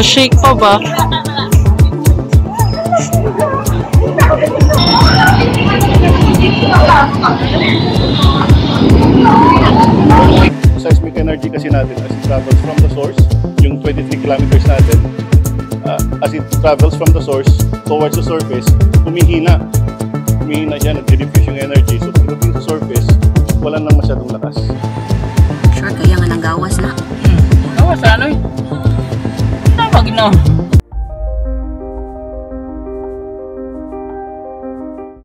Nag-shake pa ba? Seismic energy kasi natin as it travels from the source, yung 23 kilometers natin, as it travels from the source towards the surface, humihina. Humihina siya, nag-diffuse yung energy. So pagdating sa surface, wala nang masyadong lakas. Sure, kaya nga nang gawas na. Gawas ano eh? Ano pag